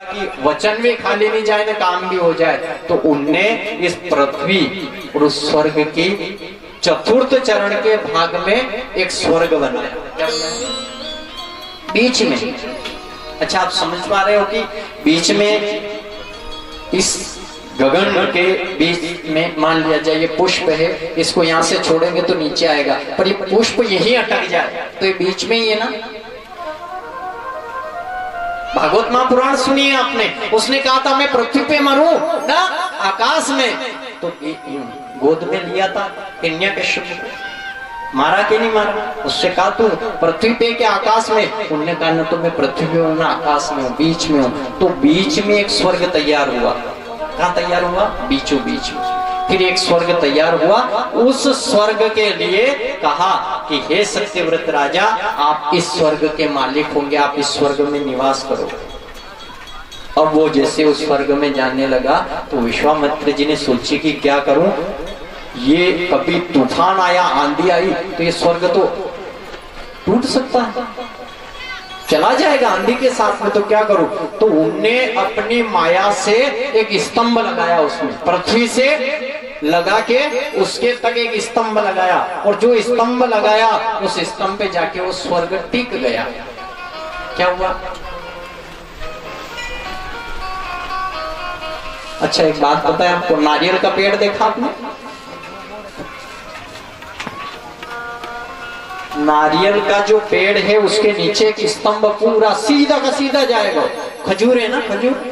कि वचन भी खाली नहीं जाए ना काम भी हो जाए, तो उनने इस पृथ्वी और उस स्वर्ग की चतुर्थ चरण के भाग में एक स्वर्ग बनाया बीच में। अच्छा, आप समझ पा रहे हो कि बीच में इस गगन के बीच में मान लिया जाए ये पुष्प है, इसको यहाँ से छोड़ेंगे तो नीचे आएगा, पर ये पुष्प यहीं अटक जाए तो ये बीच में ही है ना। भागवत महापुराण सुनिए आपने, उसने कहा था मैं पृथ्वी पे मरूं ना आकाश में, तो गोद में लिया था हिरण्यकश्यप को, मारा कि नहीं मारा? उससे कहा तू पृथ्वी पे के आकाश में, उन्होंने कहा ना तो मैं पृथ्वी पे हूं ना आकाश में हूं, बीच में हूं। तो बीच में एक स्वर्ग तैयार हुआ। कहाँ तैयार हुआ? बीचों बीच में। फिर एक स्वर्ग तैयार हुआ। उस स्वर्ग के लिए कहा कि हे सत्यव्रत राजा, आप इस स्वर्ग के मालिक होंगे, आप इस स्वर्ग में निवास करो। अब वो जैसे उस स्वर्ग में जाने लगा तो विश्वामित्र जी ने सोची कि क्या करूं, ये कभी तूफान आया, आंधी आई तो ये स्वर्ग तो टूट सकता है, चला जाएगा आंधी के साथ में, तो क्या करूं? तो उनने अपनी माया से एक स्तंभ लगाया, उसमें पृथ्वी से लगा के उसके तक एक स्तंभ लगाया, और जो स्तंभ लगाया उस स्तंभ पे जाके वो स्वर्ग टिक गया। क्या हुआ? अच्छा, एक बात पता है आपको, नारियल का पेड़ देखा आपने? नारियल का जो पेड़ है उसके नीचे एक स्तंभ पूरा सीधा का सीधा जाएगा। खजूर है ना, खजूर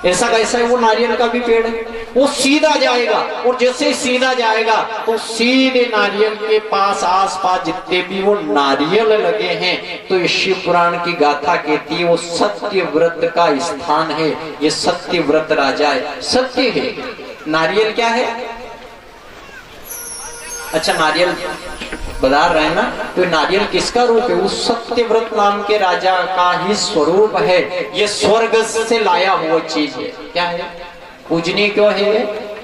ऐसा कैसा है, वो नारियल का भी पेड़ है, वो सीधा जाएगा, और जैसे सीधा जाएगा तो सीधे नारियल के पास आसपास जितने भी वो नारियल लगे हैं, तो ये शिव पुराण की गाथा कहती है वो सत्यव्रत का स्थान है, ये सत्यव्रत राजा है, सत्य है। नारियल क्या है? अच्छा, नारियल बता रहे हैं ना, तो नारियल किसका रूप है? उस सत्यव्रत नाम के राजा का ही स्वरूप है। ये स्वर्ग से लाया हुआ चीज है। क्या है? पूजनीय क्यों है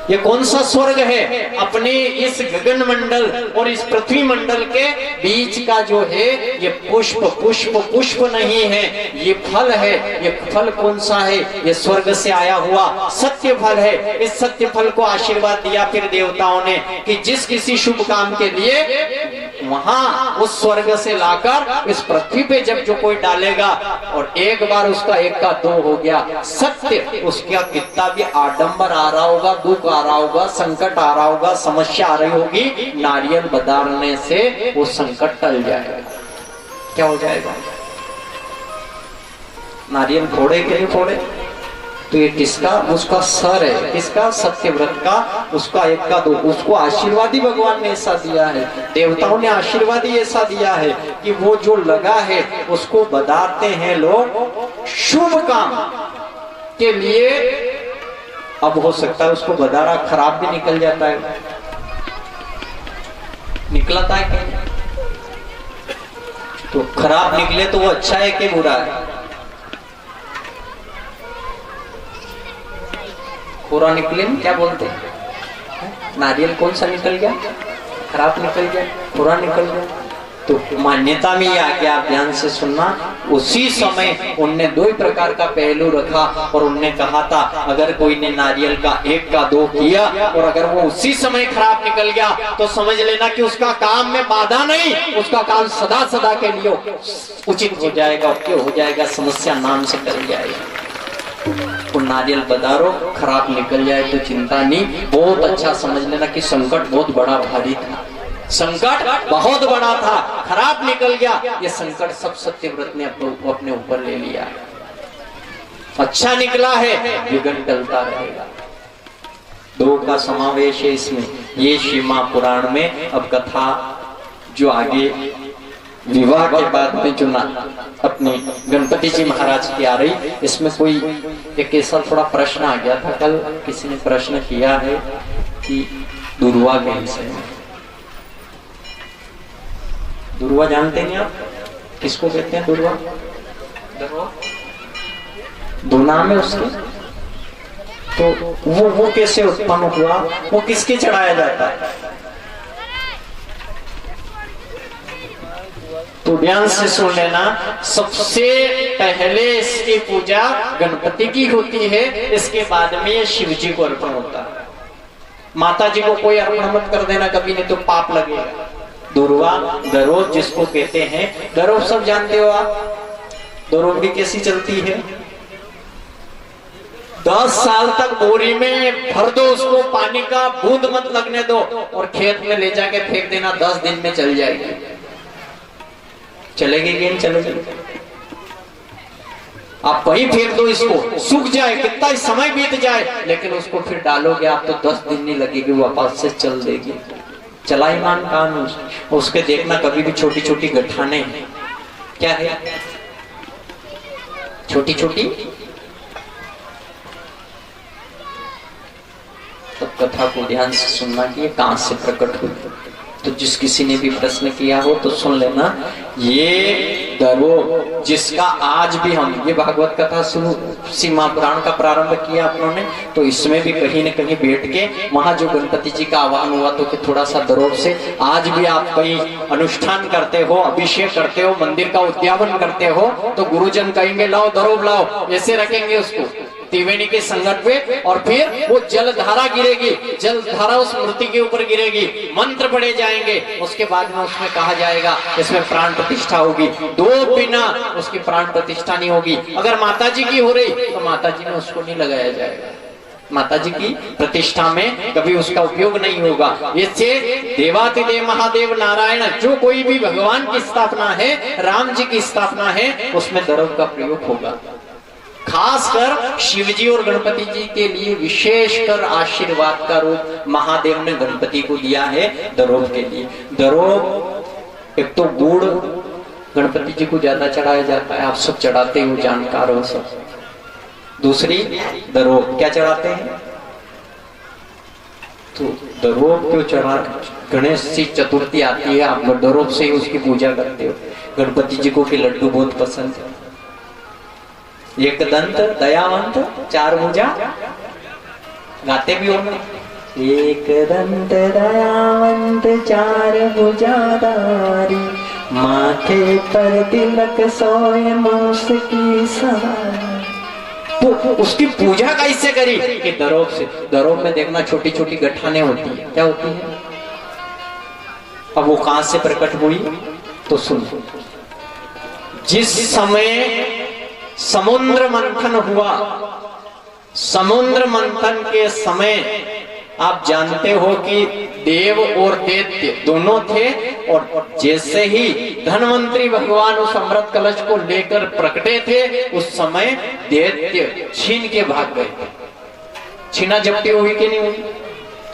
ये कौन सा स्वर्ग है? अपने इस गगन मंडल और इस पृथ्वी मंडल के बीच का जो है ये पुष्प पुष्प पुष्प नहीं है, ये फल है। ये फल कौन सा है? ये स्वर्ग से आया हुआ सत्य फल है। इस सत्य फल को आशीर्वाद दिया फिर देवताओं ने कि जिस किसी शुभ काम के लिए वहां उस स्वर्ग से लाकर इस पृथ्वी पे जब जो कोई डालेगा, और एक बार उसका एक का दो हो गया सत्य, उसका कितना भी आडंबर आ रहा होगा, दुख आ रहा होगा, संकट आ रहा होगा, समस्या आ रही होगी, नारियल बदारने से वो संकट टल जाएगा। क्या हो जाएगा? नारियल फोड़े के लिए फोड़े, तो ये किसका? उसका सर है। किसका? सत्यव्रत का। उसका एक का दो, उसको आशीर्वादी भगवान ने ऐसा दिया है, देवताओं ने आशीर्वादी ऐसा दिया है कि वो जो लगा है उसको बताते हैं लोग शुभ काम के लिए। अब हो सकता है उसको बदारा खराब भी निकल जाता है, निकलता है क्या? तो खराब निकले तो वो अच्छा है कि बुरा है? पूरा निकले क्या बोलते हैं? नारियल कौन सा निकल गया? खराब निकल गया, पूरा निकल गया। तो मान्यता में ये आ गया, आप ध्यान से सुनना। उसी समय उनने दो ही प्रकार का पहलू रखा, और उनने कहा था अगर कोई ने नारियल का एक का दो किया और अगर वो उसी समय खराब निकल गया तो समझ लेना कि उसका काम में बाधा नहीं, उसका काम सदा सदा के लिए उचित हो जाएगा, क्यों हो जाएगा? समस्या नाम से टल जाएगा। तो नारियल बदारो, खराब निकल जाए तो चिंता नहीं, बहुत अच्छा समझ लेना कि संकट बहुत बड़ा भारी था, संकट बहुत बड़ा था, खराब निकल गया, ये संकट सब सत्यव्रत ने अपने ऊपर ले लिया। अच्छा निकला है, विघ्न टलता रहेगा। दो का समावेश है इसमें, ये शिव महापुराण में। अब कथा जो आगे विवाह के बाद में जो अपने गणपति जी महाराज की आ रही, इसमें कोई एक ऐसा थोड़ा प्रश्न आ गया था, कल किसी ने प्रश्न किया है कि दुर्वा के विषय में। दुर्वा जानते हैं आप? किसको कहते हैं दुर्वा? दो नाम है उसके। तो वो कैसे उत्पन्न हुआ, वो किसके चढ़ाया जाता है? तो ध्यान से सुन लेना, सबसे पहले इसकी पूजा गणपति की होती है, इसके बाद में ये शिव जी को अर्पण होता है। माता जी को कोई अर्पण मत कर देना कभी, नहीं तो पाप लगेगा। दुर्वा दरोब जिसको कहते हैं, दरोब सब जानते हो आप। दरोब भी कैसी चलती है, 10 साल तक बोरी में भर दो उसको, पानी का बूंद मत लगने दो और खेत में ले जाके फेंक देना, 10 दिन में चल जाएगी। चलेगी कि नहीं चलेगी? आप कहीं फेंक दो इसको, सूख जाए, कितना समय बीत जाए, लेकिन उसको फिर डालोगे आप तो 10 दिन नहीं लगेगी, वापस से चल देगी। चलाईमान कान उसके देखना कभी भी छोटी छोटी गठाने क्या है, छोटी छोटी। तो कथा को ध्यान से सुनना कि ये कहां से प्रकट हुई। तो जिस किसी ने भी प्रश्न किया हो तो सुन लेना, ये दरोब जिसका आज भी हम ये भागवत कथा शुरू सीमा पुराण का प्रारंभ किया अपनों ने, तो इसमें भी कहीं न कहीं बैठ के वहां जो गणपति जी का आह्वान हुआ तो कि थोड़ा सा दरोब से आज भी आप कहीं अनुष्ठान करते हो, अभिषेक करते हो, मंदिर का उद्यापन करते हो, तो गुरुजन कहेंगे लाओ दरोब लाओ, ऐसे रखेंगे उसको त्रिवेणी के संकट पे, और फिर वो जल धारा गिरेगी, जल धारा उस मूर्ति के ऊपर गिरेगी, मंत्र पढ़े जाएंगे, उसके बाद में उसमें कहा जाएगा इसमें प्राण प्रतिष्ठा होगी। 2 बिना उसकी प्राण प्रतिष्ठा नहीं होगी। अगर माता जी की हो रही तो माता जी में उसको नहीं लगाया जाएगा, माता जी की प्रतिष्ठा में कभी उसका उपयोग नहीं होगा। इससे देवातिदेव महादेव नारायण जो कोई भी भगवान की स्थापना है, राम जी की स्थापना है, उसमें दरोब का प्रयोग होगा। खासकर शिव जी और गणपति जी के लिए विशेषकर आशीर्वाद का रूप महादेव ने गणपति को दिया है दरोब के लिए। दरोब एक तो गुड़ गणपति जी को ज्यादा चढ़ाया जाता है, आप सब चढ़ाते हो, जानकार हो सब। दूसरी दरोब क्या चढ़ाते हैं, तो दरोब क्यों चढ़ा, गणेश जी चतुर्थी आती है, आप दरोब से ही उसकी पूजा करते हो। गणपति जी को के लड्डू बहुत पसंद है। एक दंत दयावंत चार भुजा, गाते भी हो ना, एक दंत दयावंत चार भुजाधारी, माथे पर तिलक सोए मूस की सवारी। तो उसकी पूजा कैसे करी कि दरोब से। दरोब में देखना छोटी छोटी गठाने होती है, क्या होती है। अब वो कहां से प्रकट हुई तो सुन, जिस समय समुद्र मंथन हुआ, समुद्र मंथन के समय आप जानते हो कि देव और दैत्य दोनों थे, और जैसे ही धनवंतरी भगवान उस अमृत कलश को लेकर प्रकटे थे, उस समय दैत्य छीन के भाग गए। छीना झपटी हुई कि नहीं हुई,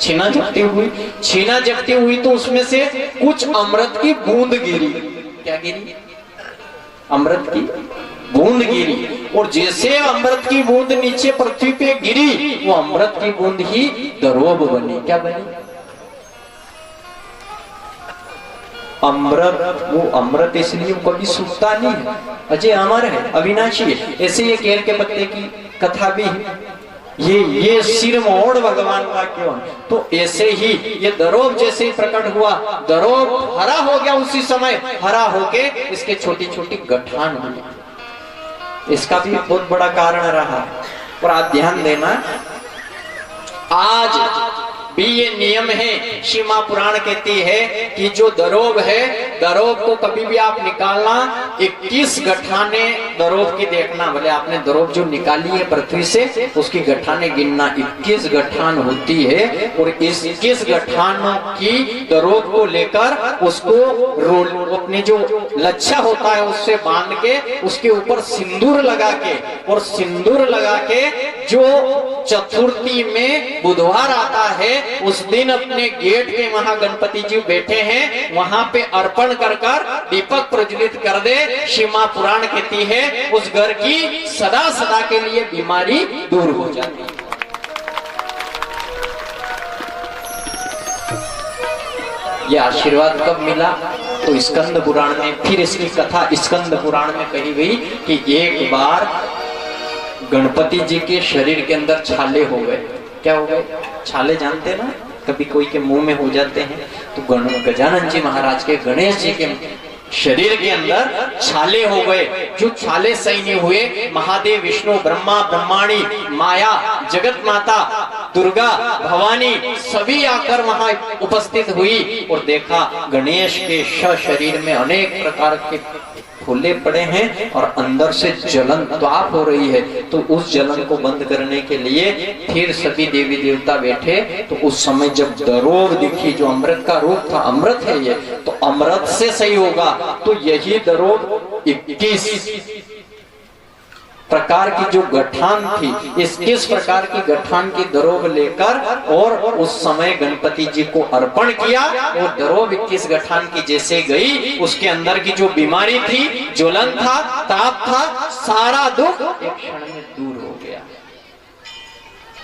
छीना झपटी हुई। छीना झपटी हुई तो उसमें से कुछ अमृत की बूंद गिरी। क्या गिरी, अमृत की बूंद गिरी, और जैसे अमृत की बूंद नीचे पृथ्वी पे गिरी, वो अमृत की बूंद ही दरोब बनी। क्या बनी, अमृत। वो अमृत इसलिए कभी सूखता नहीं है, अजय अमर है, अविनाशी है। ऐसे ये केर के पत्ते की कथा भी है, ये सिर मोड़ भगवान का क्यों। तो ऐसे ही ये दरोब जैसे ही प्रकट हुआ, दरोब हरा हो गया, उसी समय हरा होके इसके छोटी छोटी गठान हुई। इसका भी बहुत बड़ा कारण रहा। और आप ध्यान देना, आज भी ये नियम है, सीमा पुराण कहती है कि जो दरोब है, दरोब को कभी भी आप निकालना 21 गठाने दरोब की देखना। भले आपने दरोब जो निकाली है पृथ्वी से, उसकी गठाने गिनना, 21 गठान होती है। और इस 21 गठानों की दरोब को लेकर उसको रोल अपने जो लच्छा होता है उससे बांध के, उसके ऊपर सिंदूर लगा के, और सिंदूर लगा के जो चतुर्थी में बुधवार आता है, उस दिन अपने गेट के वहां गणपति जी बैठे हैं, वहां पे अर्पण कर कर दीपक प्रज्वलित कर दे। सीमा पुराण कहती है उस घर की सदा सदा के लिए बीमारी दूर हो जाती है। ये आशीर्वाद कब मिला तो स्कंद पुराण में, फिर इसकी कथा स्कंद पुराण में कही गई कि एक बार गणपति जी के शरीर के अंदर छाले हो गए। क्या हो गए, छाले जानते ना, कभी कोई के मुंह में हो जाते हैं। तो गजानन जी महाराज के, गणेश जी के शरीर के अंदर छाले हो गए। जो छाले सही नहीं हुए, महादेव, विष्णु, ब्रह्मा, ब्रह्माणी, माया, जगत माता, दुर्गा, भवानी सभी आकर वहां उपस्थित हुई और देखा गणेश के शरीर में अनेक प्रकार के फूले पड़े हैं और अंदर से जलन ताप हो रही है। तो उस जलन को बंद करने के लिए फिर सभी देवी देवता बैठे। तो उस समय जब दरोग दिखी, जो अमृत का रूप था, अमृत है ये, तो अमृत से सही होगा। तो यही दरोग 21 प्रकार की जो गठान थी, 21 प्रकार की गठान की दरोग लेकर और उस समय गणपति जी को अर्पण किया। और दरोग 21 गठान की जैसे गई, उसके अंदर की जो बीमारी थी, ज्वलन था, ताप था, सारा दुख एक क्षण में दूर हो गया।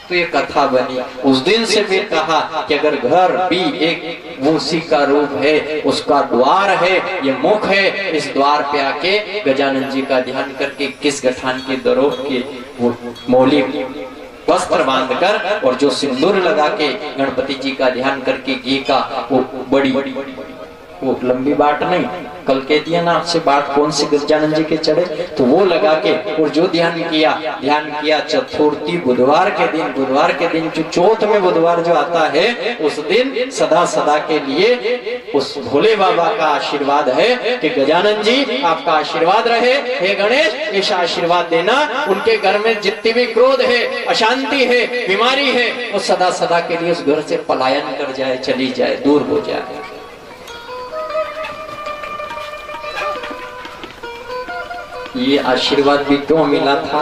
तो ये कथा बनी। उस दिन से भी कहा कि अगर घर भी एक मूसी का रूप है, उसका द्वार है, ये मुख है, इस द्वार पे आके गजानन जी का ध्यान करके 21 गठान के दरोग के वो मौली वस्त्र बांधकर और जो सिंदूर लगा के गणपति जी का ध्यान करके घी का वो बड़ी वो लंबी बाट नहीं, कल कह दिया ना आपसे, बाट कौन सी गजानन जी के चढ़े, तो वो लगा के और जो ध्यान किया चतुर्थी बुधवार के दिन जो चौथ में बुधवार जो आता है, उस दिन सदा सदा के लिए उस भोले बाबा का आशीर्वाद है कि गजानन जी आपका आशीर्वाद रहे, हे गणेश ऐसा आशीर्वाद देना, उनके घर में जितनी भी क्रोध है, अशांति है, बीमारी है, वो सदा सदा के लिए उस घर से पलायन कर जाए, चली जाए, दूर हो जाए। ये आशीर्वाद भी क्यों मिला था,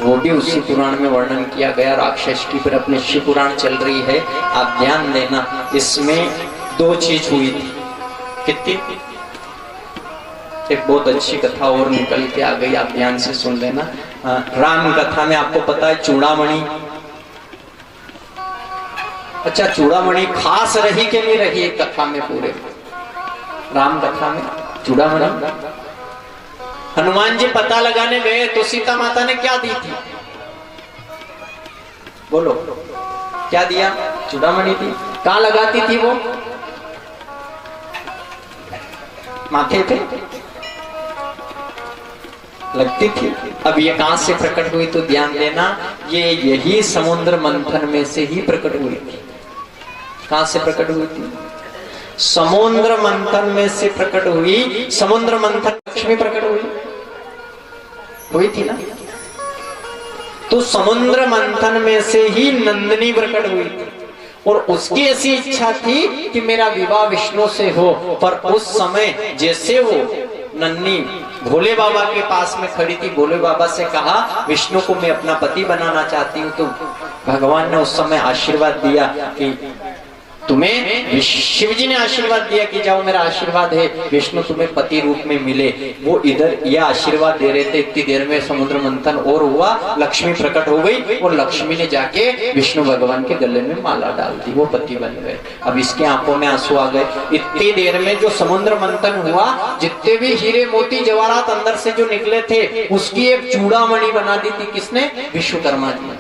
वो भी उसी पुराण में वर्णन किया गया। राक्षस की फिर अपने शिव पुराण चल रही है, आप ध्यान देना। इसमें 2 चीज हुई थी। कितनी? एक बहुत अच्छी कथा और निकल के आ गई, आप ध्यान से सुन लेना। राम कथा में आपको पता है चूड़ामणि, अच्छा चूड़ामणि खास रही कि नहीं रही एक कथा में, पूरे राम कथा में चूड़ामणि। हनुमान जी पता लगाने गए तो सीता माता ने क्या दी थी, बोलो क्या दिया? चूड़ामणि थी। कहां लगाती थी वो? माथे पे लगती थी। अब ये कहां से प्रकट हुई तो ध्यान देना, ये यही समुद्र मंथन में से ही प्रकट हुई थी। कहां से प्रकट हुई थी? समुद्र मंथन में से प्रकट हुई। समुद्र मंथन लक्ष्मी प्रकट हुई थी ना, तो समुद्र मंथन में से ही नंदिनी प्रकट हुई थी और उसकी ऐसी इच्छा थी कि मेरा विवाह विष्णु से हो। पर उस समय जैसे वो नन्नी भोले बाबा के पास में खड़ी थी, भोले बाबा से कहा विष्णु को मैं अपना पति बनाना चाहती हूँ, तो भगवान ने उस समय आशीर्वाद दिया कि तुम्हें, शिव जी ने आशीर्वाद दिया कि जाओ मेरा आशीर्वाद है, विष्णु तुम्हें पति रूप में मिले। वो इधर यह आशीर्वाद दे रहे थे, इतनी देर में समुद्र मंथन और हुआ, लक्ष्मी प्रकट हो गई और लक्ष्मी ने जाके विष्णु भगवान के गले में माला डाल दी, वो पति बन गए। अब इसके आंखों में आंसू आ गए। इतनी देर में जो समुद्र मंथन हुआ, जितने भी हीरे मोती जवाहरात अंदर से जो निकले थे, उसकी एक चूड़ामणि बना दी थी। किसने? विश्वकर्मा जी ने।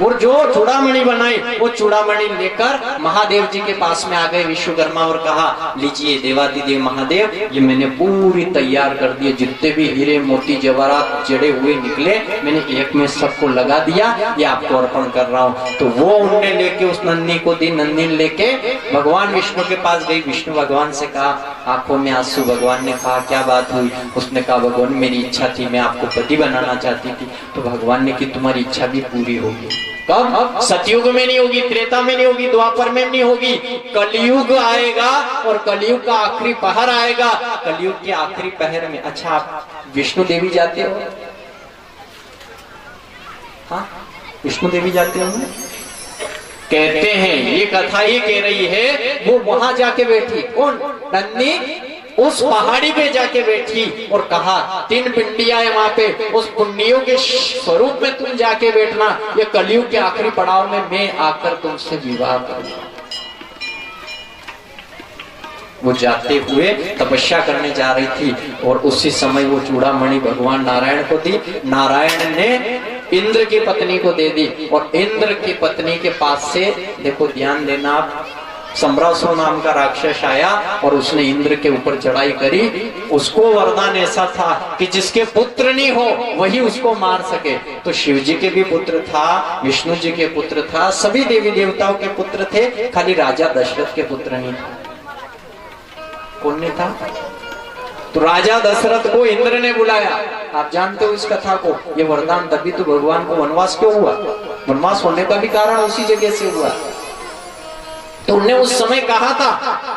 और जो चूड़ामणि बनाई, वो चूड़ामणि लेकर महादेव जी के पास में आ गए विश्वकर्मा और कहा लीजिए देवादिदेव महादेव, ये मैंने पूरी तैयार कर दिए, जितने भी हीरे मोती जवाहरात जड़े हुए निकले, मैंने एक में सबको लगा दिया, ये आपको अर्पण कर रहा हूँ। तो वो उन्होंने लेके उस नंदी को दी। नंदी लेके भगवान विष्णु के पास गई। विष्णु भगवान से कहा, आंखों में आंसू। भगवान ने कहा क्या बात हुई? उसने कहा भगवान मेरी इच्छा थी, मैं आपको पति बनाना चाहती थी। तो भगवान ने कि तुम्हारी इच्छा भी पूरी होगी। कब? सतयुग में नहीं होगी, त्रेता में नहीं होगी, द्वापर में नहीं होगी, कलयुग आएगा और कलयुग का आखिरी पहर आएगा। कलयुग के आखिरी पहर में, अच्छा आप विष्णु देवी जाते हो? हाँ विष्णु देवी जाते हो? कहते हैं, ये कथा ही कह रही है, वो वहां जाके बैठी। कौन? नंदी उस पहाड़ी पे जाके बैठी और कहा 3 पिंडियां है वहां पे, उस पुण्यों के स्वरूप में तुम जाके बैठना, ये कलयुग के आखिरी पड़ाव में मैं आकर तुमसे विवाह करूंगा। वो जाते हुए तपस्या करने जा रही थी और उसी समय वो चूड़ामणि भगवान नारायण को दी। नारायण ने इंद्र की पत्नी को दे दी और इंद्र की पत्नी के पास से, देखो ध्यान देना आप, सम्रासुर नाम का राक्षस आया और उसने इंद्र के ऊपर चढ़ाई करी। उसको वरदान ऐसा था कि जिसके पुत्र नहीं हो वही उसको मार सके। तो शिव जी के भी पुत्र था, विष्णु जी के पुत्र था, सभी देवी देवताओं के पुत्र थे, खाली राजा दशरथ के पुत्र नहीं था। कौन नहीं था? तो राजा दशरथ को इंद्र ने बुलाया। आप जानते हो इस कथा को। ये वरदान तभी तो भगवान को वनवास क्यों हुआ? वनवास होने का भी कारण उसी जगह से हुआ। तो उन्होंने उस समय कहा था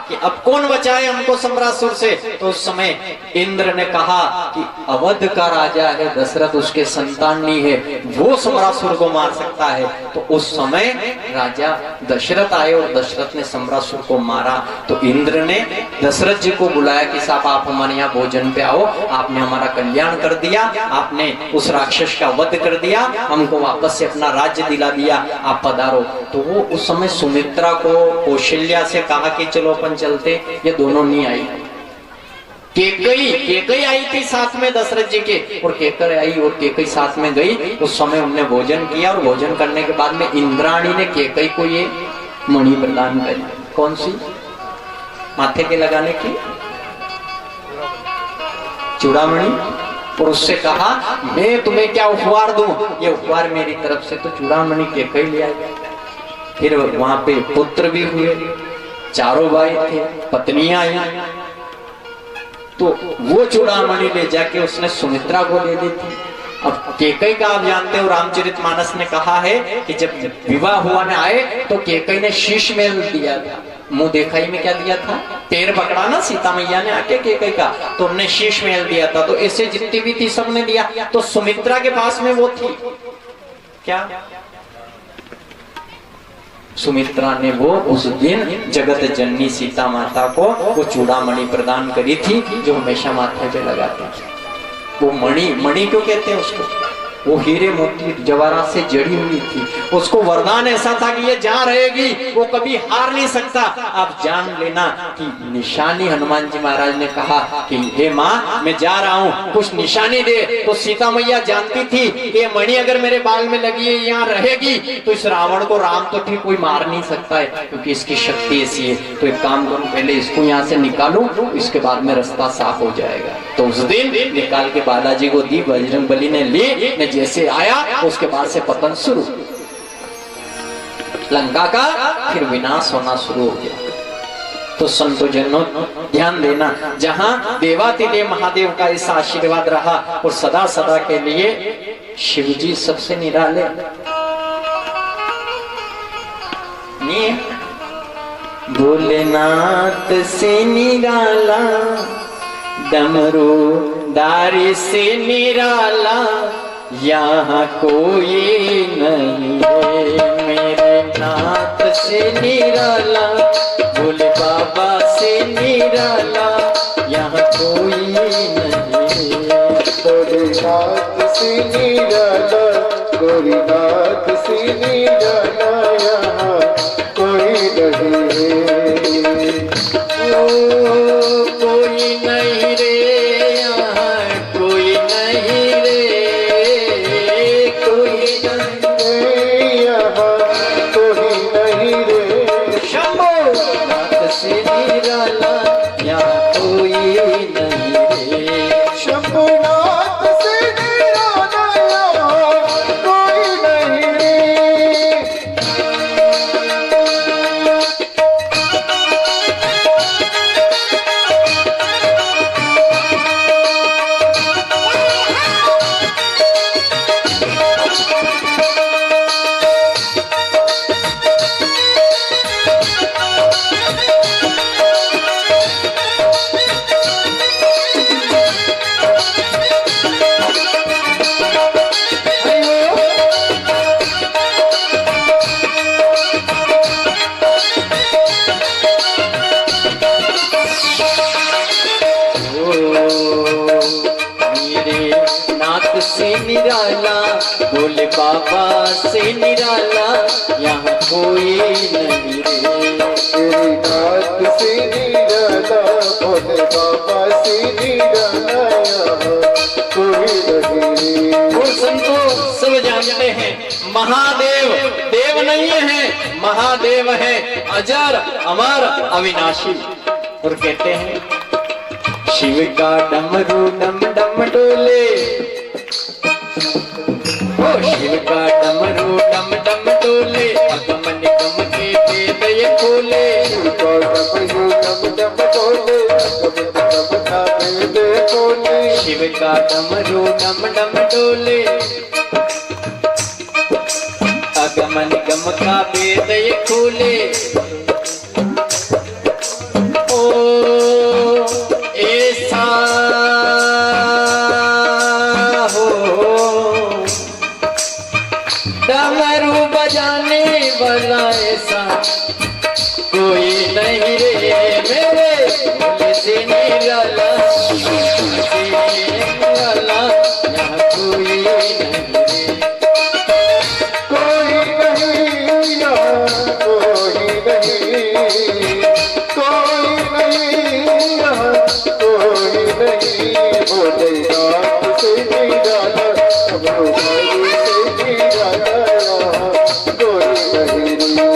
कि अब कौन बचाए हमको सम्रासुर से। तो उस समय इंद्र ने कहा कि अवध का राजा है दशरथ, उसके संतान नहीं है, वो सम्रासुर को मार सकता है। तो उस समय राजा दशरथ आए और दशरथ ने सम्रासुर को मारा। तो इंद्र ने दशरथ जी को बुलाया कि साहब आप हमारे यहाँ भोजन पे आओ, आपने हमारा कल्याण कर दिया, आपने उस राक्षस का वध कर दिया, हमको वापस से अपना राज्य दिला दिया, आप पधारो। तो वो उस समय सुमित्रा को, कौशल्या से कहा कि चलो अपन चलते। ये दोनों नहीं आई। केकई आई थी साथ में दशरथ जी के, और केकर आई और केकई साथ में गई। उस समय उन्होंने भोजन किया और भोजन करने के बाद में इंद्राणी ने केकई को ये मणि प्रदान करी। कौन सी? माथे के लगाने की चूड़ामणि। और उससे कहा मैं तुम्हें क्या उपहार दूं? ये उपहार मेरी तरफ से। तो चूड़ामणि केकई ले आई। फिर वहां पे पुत्र भी हुए, चारों भाई थे, पत्नियां आई। तो वो चूड़ामणि ले जाके उसने सुमित्रा को दे दी थी। अब केकई का आप जानते हो, रामचरितमानस में कहा है कि जब विवाह हुआ न आए तो केकई ने शीश मेल दिया था। मुंह देखाई में क्या दिया था? पैर पकड़ा ना सीता मैया ने आके केकई का, तो उन्होंने शीश मेल दिया था। तो ऐसे जितनी भी थी सबने दिया। तो सुमित्रा के पास में वो थी क्या? सुमित्रा ने वो उस दिन जगत जननी सीता माता को वो चूड़ामणि प्रदान करी थी, जो हमेशा माथे पे लगाते हैं। वो मणि क्यों कहते हैं उसको? वो हीरे मोती जवाहरात से जड़ी हुई थी। उसको वरदान ऐसा था कि ये जहां रहेगी वो कभी हार नहीं सकता। आप जान लेना कि निशानी हनुमान जी महाराज ने कहा कि हे माँ मैं जा रहा हूँ, कुछ निशानी दे। तो सीता मैया जानती थी कि ये मणि अगर मेरे बाल में लगी है, यहाँ रहेगी, तो इस रावण को, राम तो ठीक कोई मार नहीं सकता है क्योंकि इसकी शक्ति ऐसी है। तो एक काम करूं, पहले इसको यहाँ से निकालूं, इसके बाद में रास्ता साफ हो जाएगा। तो उस दिन निकाल के बालाजी को दी, बजरंगबली ने ली। जैसे आया उसके बाद से पतन शुरू, लंका का फिर विनाश होना शुरू हो गया। तो संतो जनों ध्यान देना, जहां देवातिदेव महादेव का ऐसा आशीर्वाद रहा और सदा सदा के लिए शिव जी सबसे निराले नहीं, भोलेनाथ से निराला, डमरू दारी से निराला, यहाँ कोई नहीं है मेरे नाथ से निराला, भोले बाबा से निराला, यहाँ कोई नहीं है। गोरीनाथ से निराला, गोरीनाथ से निराला, यहाँ कोई नहीं है। कोई नहीं रे, यहाँ कोई नहीं रे, निराला, भोले बाबा से निराला, यहाँ कोई नहीं रे। तेरी नाथ से निराला, भोले बाबा से निराला, यहाँ कोई नहीं रे। संतोष सब जानते हैं महादेव देव नहीं है, महादेव है अजर अमर अविनाशी। और कहते हैं शिव का डमरू डम डम डोले, ओ शिव का डमरू डम डम डोले, अगम निगम के भेद ये खोले। शिव का डमरू डम डम डोले, अगम निगम का भेद खोले। शिव का डमरू डम डम डोले, अगम निगम का भेद ये खोले। ओ ऐसा हो डमरू बजाने वाला ऐसा कोई नहीं रे मेरे भोले से निराला, निराला यहाँ कोई नहीं रे। कोई नहीं यहाँ कोई नहीं, कोई नहीं यहाँ कोई नहीं। भोलेनाथ से निराला, डमरू भाई से निराला यहाँ कोई नहीं।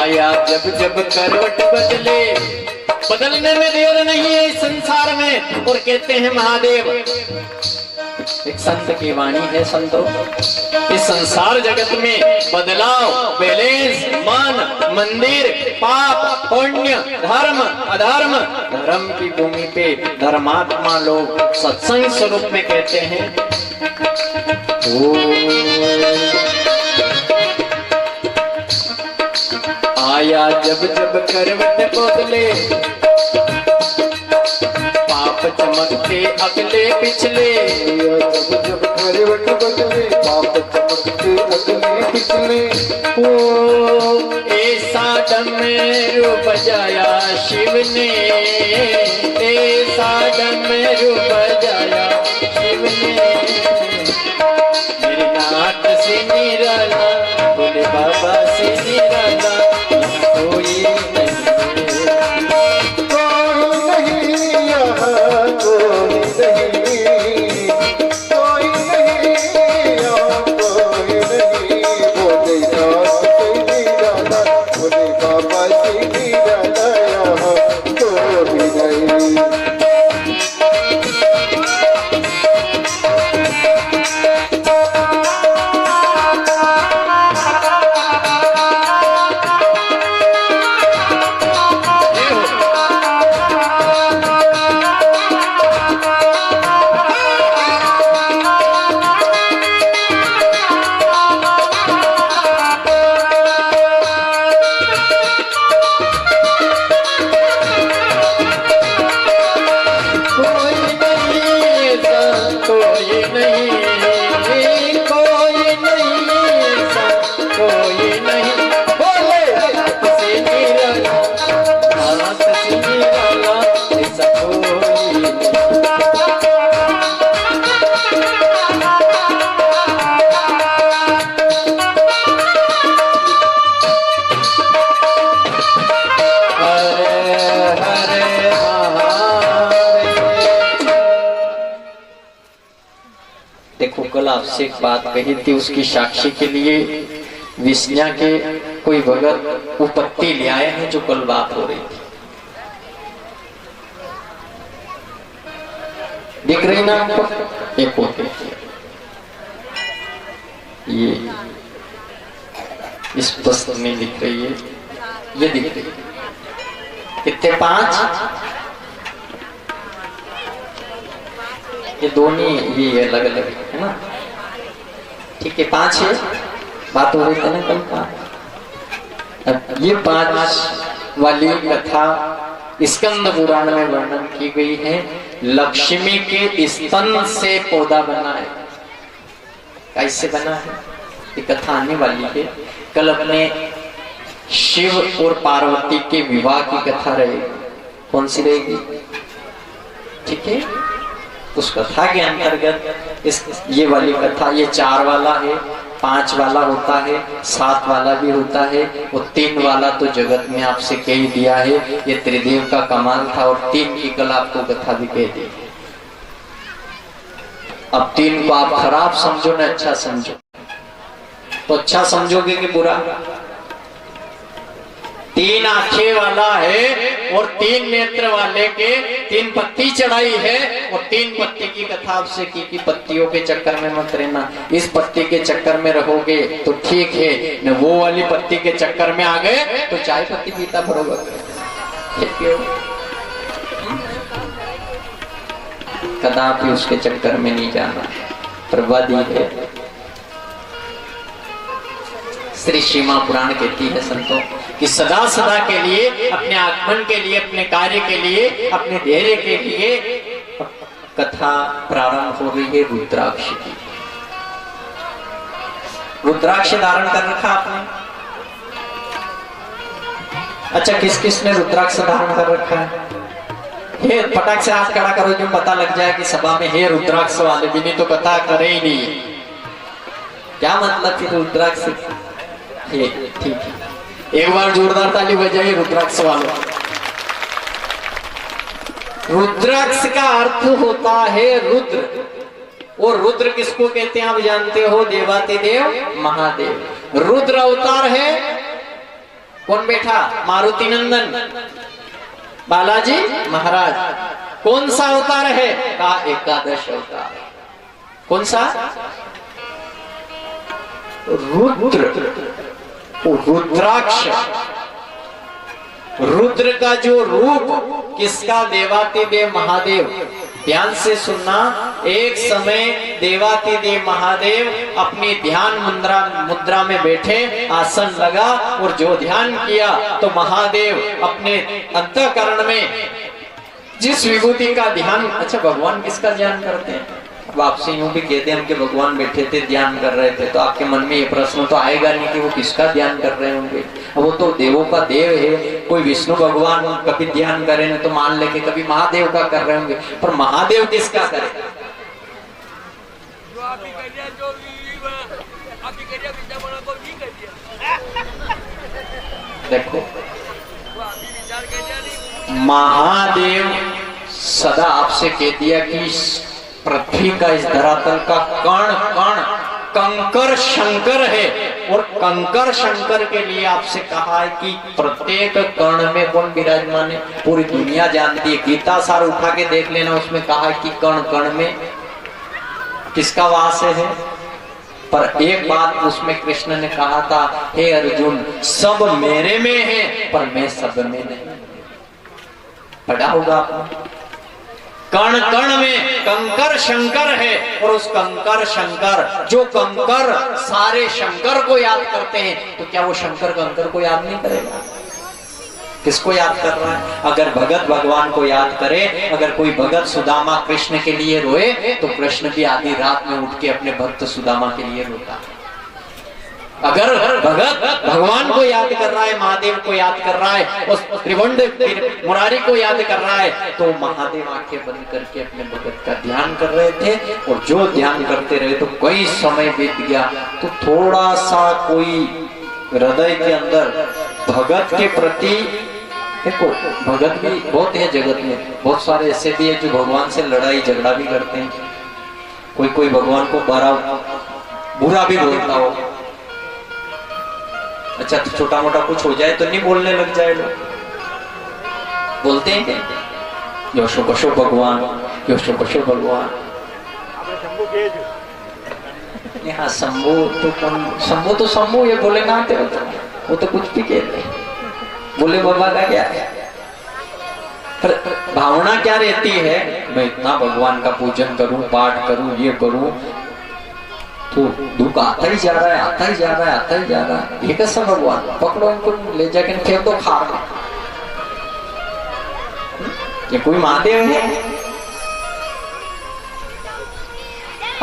आया जब जब करवट बदले, बदलने में देर नहीं है इस संसार में। और कहते हैं महादेव, एक संत की वाणी है संतों, इस संसार जगत में बदलाव, बैलेंस, मन, मंदिर, पाप, पुण्य, धर्म, अधर्म, धर्म की भूमि पे धर्मात्मा लोग सत्संग स्वरूप में कहते हैं आया जब जब करवट बदले, पाप चमकते अगले पिछले। जब जब करवट बदले, पाप चमकते अगले पिछले। ओ ऐसा डमरू बजाया शिव ने, ऐसा डमरू बजाया शिव ने। मेरे नाथ से निराला, भोले बाबा से निराला कोई नहीं। कोई नहीं यहाँ कोई नहीं, कोई नहीं यहाँ कोई नहीं। भोलेनाथ से निराला, भोले बाबा से निराला यहाँ कोई नहीं। देखो कल आपसे एक बात कही थी, उसकी साक्षी के लिए विष्णा के कोई भगत उपत्ति ले आए हैं जो कल बात हो रही थी। दिख रही ना आपको? एक होते ये स्पष्ट नहीं दिख रही है, ये दिख रही है। कितने? 5। ये दोनों ये अलग अलग है ना, ठीक है। 5 है, बात हो रही थी ना कल का। अब ये 5 वाली कथा स्कंद पुराण में वर्णन की गई है। लक्ष्मी के स्तन से पौधा बना है। कैसे बना है ये कथा आने वाली है। कल अपने शिव और पार्वती के विवाह की कथा रहेगी। कौन सी रहेगी? ठीक है, उस कथा के अंतर्गत ये वाली कथा, ये 4 वाला है, 5 वाला होता है, 7 वाला भी होता है, और 3 वाला तो जगत में आपसे कह ही दिया है। ये त्रिदेव का कमाल था, और 3 की कल आपको कथा भी कह दी। अब 3 को आप खराब समझो ना अच्छा समझो, तो अच्छा समझोगे कि बुरा? 3 आंखें वाला है और 3 नेत्र वाले के 3 पत्ती चढ़ाई है, और 3 पत्ती की कथा आपसे की कि पत्तियों के चक्कर में मत रहना। इस पत्ती के चक्कर में रहोगे तो ठीक है, न वो वाली पत्ती के चक्कर में आ गए तो चाय पत्ती पीता बरोबर। कदापि उसके चक्कर में नहीं जाना। प्रवादी है। श्री श्रीमा पुराण कहती है संतों कि सदा सदा के लिए, अपने आगमन के लिए, अपने कार्य के लिए, अपने धैर्य के लिए कथा प्रारंभ हो रही है रुद्राक्ष की। रुद्राक्ष धारण कर रखा आपने? अच्छा, किस किस ने रुद्राक्ष धारण कर रखा है? हे फटाक से हाथ खड़ा करो जो पता लग जाए कि सभा में हे रुद्राक्ष वाले, भी नहीं तो कथा करे ही नहीं। क्या मतलब कि रुद्राक्ष? ठीक है, एक बार जोरदार ताली बजाइए रुद्राक्ष वालों। रुद्राक्ष का अर्थ होता है रुद्र, और रुद्र किसको कहते हैं आप जानते हो? देवातिदेव महादेव। रुद्र अवतार है कौन बैठा? मारुति नंदन बालाजी महाराज। कौन सा अवतार है? का एकादश अवतार। कौन सा? रुद्र, रुद्राक्ष। रुद्र का जो रूप किसका? देवातिदेव महादेव। ध्यान से सुनना, एक समय देवातिदेव महादेव अपनी ध्यान मुद्रा में बैठे, आसन लगा और जो ध्यान किया तो महादेव अपने अंतःकरण में जिस विभूति का ध्यान, अच्छा भगवान किसका ध्यान करते हैं? अब आपसे यूं भी कहते हैं कि भगवान बैठे थे ध्यान कर रहे थे, तो आपके मन में ये प्रश्न तो आएगा नहीं कि वो किसका ध्यान कर रहे होंगे। वो तो देवों का देव है, कोई विष्णु भगवान कभी ध्यान करे ना तो मान ले कि कभी महादेव का कर रहे होंगे, पर महादेव किसका करे? देखो, महादेव सदा आपसे कह दिया कि पृथ्वी का, इस धरातल का कण कण कंकर शंकर है, और कंकर शंकर के लिए आपसे कहा है कि प्रत्येक कण में कौन विराजमान है? पूरी दुनिया जानती है। गीता सार उठा के देख लेना, उसमें कहा है कि कण कण में किसका वास है। पर एक बात उसमें कृष्ण ने कहा था, हे अर्जुन, सब मेरे में है पर मैं सब में नहीं। पढ़ा होगा आपने, कण कण में कंकर शंकर है, और उस कंकर शंकर, जो कंकर सारे शंकर को याद करते हैं, तो क्या वो शंकर कंकर को याद नहीं करेगा? किसको याद कर रहा है? अगर भगत भगवान को याद करे, अगर कोई भगत सुदामा कृष्ण के लिए रोए, तो कृष्ण भी आधी रात में उठ के अपने भक्त सुदामा के लिए रोता है। अगर भगत भगवान को याद कर रहा है, महादेव को याद कर रहा है, उस त्रिभुवन मुरारी को याद कर रहा है, तो महादेव आंखें बंद करके अपने भगत का ध्यान कर रहे थे। और जो ध्यान करते रहे तो कई समय बीत गया, तो थोड़ा सा कोई हृदय के अंदर भगत के प्रति, देखो भगत भी बहुत है जगत में, बहुत सारे ऐसे भी है जो भगवान से लड़ाई झगड़ा भी करते हैं। कोई कोई भगवान को बुरा भी बोलता हो। अच्छा, तो छोटा मोटा कुछ हो जाए तो नहीं बोलने लग जाए लोग? बोलते हैं क्या? योशो कशो भगवान, योशो कशो भगवान। हाँ, शंभू तो शंभू तो शंभू, ये भोलेनाथ है, वो तो कुछ भी कहते हैं। बोले बाबा का क्या है? पर भावना क्या रहती है? मैं इतना भगवान का पूजन करूं, पाठ करूं, ये करूं, तो दुख आता ही जा रहा है, आता ही जा रहा है, आता ही जा रहा है। ये कैसा भगवान? पकड़ो इनको, ले जाकर फेंक दो खार में। ये कोई महादेव है?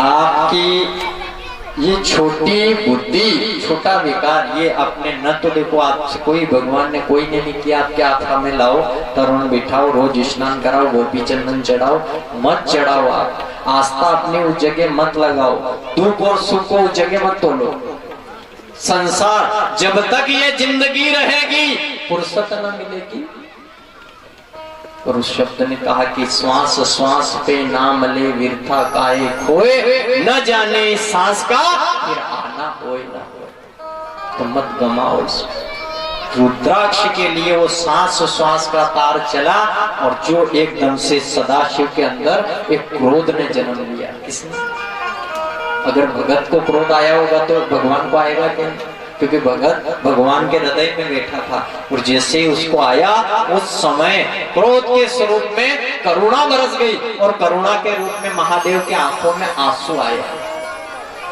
आपकी ये छोटी बुद्धि, छोटा विकार, ये अपने न तो देखो आपसे कोई भगवान ने कोई ने नहीं किया, आपके आत्मा में लाओ, तरुण बिठाओ, रोज स्नान कराओ, गोपी चंदन चढ़ाओ, मत चढ़ाओ। आप आस्था अपनी उस जगह मत लगाओ, दुख और सुख को उस जगह मत तोलो। संसार जब तक ये जिंदगी रहेगी फुर्सत न मिलेगी। और उस शब्द ने कहा कि श्वास श्वास पे नाम ले, व्यर्था काहे खोए, न जाने इस सांस का फिर आना होए ना होए। तो मत गमाओ इसको। रुद्राक्ष के लिए वो सांस श्वास का तार चला, और जो एकदम से सदाशिव के अंदर एक क्रोध ने जन्म लिया। किसने? अगर भगत को क्रोध आया होगा तो भगवान को आएगा क्या? क्योंकि भगत भगवान के हृदय में बैठा था, और जैसे ही उसको आया उस समय क्रोध के स्वरूप में करुणा बरस गई, और करुणा के रूप में महादेव के आंखों में आंसू आया।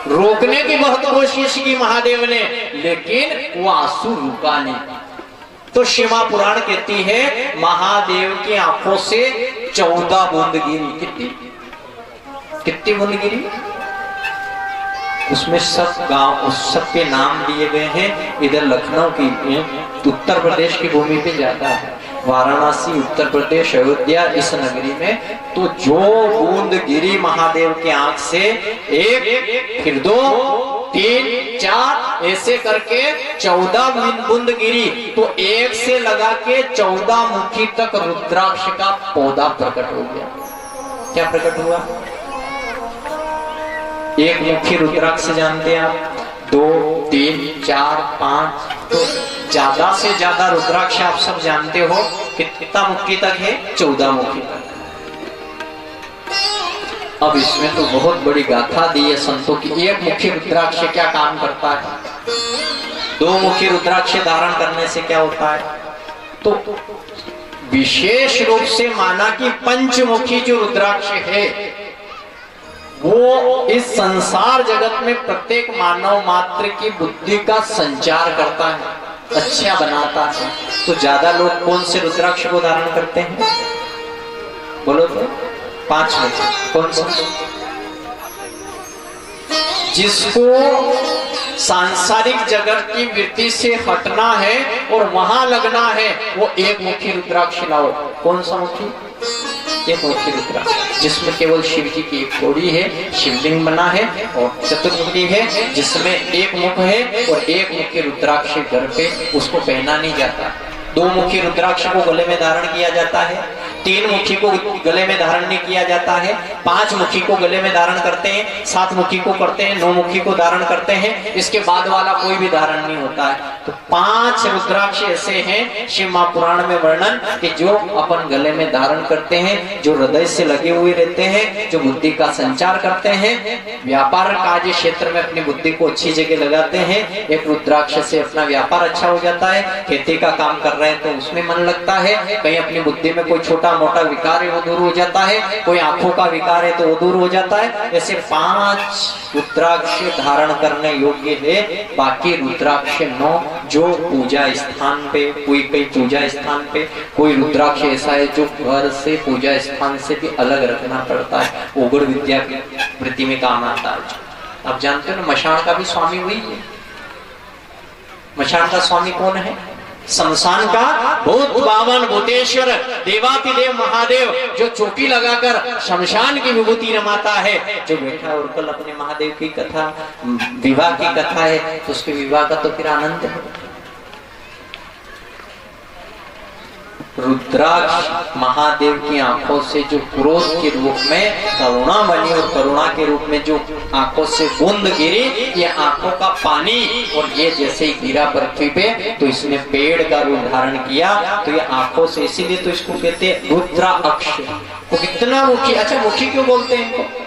रोकने की बहुत कोशिश की महादेव ने, लेकिन वो आंसू रुका नहीं। तो शिवा पुराण कहती है महादेव की आंखों से 14 बूंद गिरी। कितनी बूंद गिरी? उसमें सब गांव, उस सब के नाम दिए गए हैं। इधर लखनऊ की, उत्तर प्रदेश की भूमि पे जाता है, वाराणसी उत्तर प्रदेश, अयोध्या, इस नगरी में। तो जो बूंद गिरी महादेव के आंख से, एक, फिर 2, 3, 4, ऐसे करके 14 बूंद गिरी। तो एक से लगा के 14 मुखी तक रुद्राक्ष का पौधा प्रकट हो गया। क्या प्रकट हुआ? एक मुखी रुद्राक्ष जानते हैं आप? 2, 3, 4, 5, तो ज्यादा से ज्यादा रुद्राक्ष आप सब जानते हो कितना मुखी तक है? 14 मुखी तक। अब इसमें तो बहुत बड़ी गाथा दी है संतों की। एक मुखी रुद्राक्ष क्या काम करता है? 2 मुखी रुद्राक्ष धारण करने से क्या होता है? तो विशेष रूप से माना कि पंचमुखी जो रुद्राक्ष है वो इस संसार जगत में प्रत्येक मानव मात्र की बुद्धि का संचार करता है, अच्छा बनाता है। तो ज्यादा लोग कौन से रुद्राक्ष को धारण करते हैं? बोलो तो 5 में कौन सा? जिसको सांसारिक जगत की वृत्ति से हटना है और वहां लगना है, वो एक मुखी रुद्राक्ष लाओ। कौन सा मुखी? एक मुखी रुद्राक्ष, जिसमें केवल शिव जी की एक कोड़ी है, शिवलिंग बना है, और चतुर्मुखी है जिसमें एक मुख है, और एक मुखी रुद्राक्ष घर पे उसको पहना नहीं जाता। 2 मुखी रुद्राक्ष को गले में धारण किया जाता है, 3 मुखी को गले में धारण नहीं किया जाता है, 5 मुखी को गले में धारण करते हैं, 7 मुखी को करते हैं, 9 मुखी को धारण करते हैं। इसके बाद वाला कोई भी धारण नहीं होता है। तो 5 रुद्राक्ष ऐसे हैं शिव महापुराण में वर्णन कि जो अपन गले में धारण करते हैं, जो हृदय से लगे हुए रहते हैं, जो बुद्धि का संचार करते हैं, व्यापार कार्य क्षेत्र में अपनी बुद्धि को अच्छी जगह लगाते हैं। एक रुद्राक्ष से अपना व्यापार अच्छा हो जाता है, खेती का काम कर रहे हैं तो उसमें मन लगता है, कहीं अपनी बुद्धि में कोई छोटा मोटा विकार है वो दूर हो जाता है, कोई आंखों का विकार है तो वो दूर हो जाता है। ऐसे 5 रुद्राक्ष धारण करने योग्य है। बाकी रुद्राक्ष 9 जो पूजा स्थान पे, कोई कई पूजा स्थान पे, कोई रुद्राक्ष ऐसा है जो घर से पूजा स्थान से भी अलग रखना पड़ता है, उग्र विद्या की वृत्ति में काम आता है। आप जानते हो ना मशान का भी स्वामी वही है। मशान का स्वामी कौन है? शमशान का भूत बावन भूतेश्वर देवातिदेव महादेव, जो चौकी लगाकर शमशान की विभूति रमाता है, जो बैठा और कल अपने महादेव की कथा, विवाह की कथा है, तो उसके विवाह का तो फिर आनंद है। रुद्राक्ष महादेव की आंखों से जो क्रोध के रूप में करुणा बनी, और करुणा के रूप में जो आंखों से बूंद गिरी, ये आंखों का पानी, और ये जैसे ही गिरा पृथ्वी पे तो इसने पेड़ का रूप धारण किया। तो ये आंखों से, इसीलिए तो इसको कहते हैं रुद्राक्ष। वो कितना मुखी, अच्छा मुखी क्यों बोलते हैं इनको?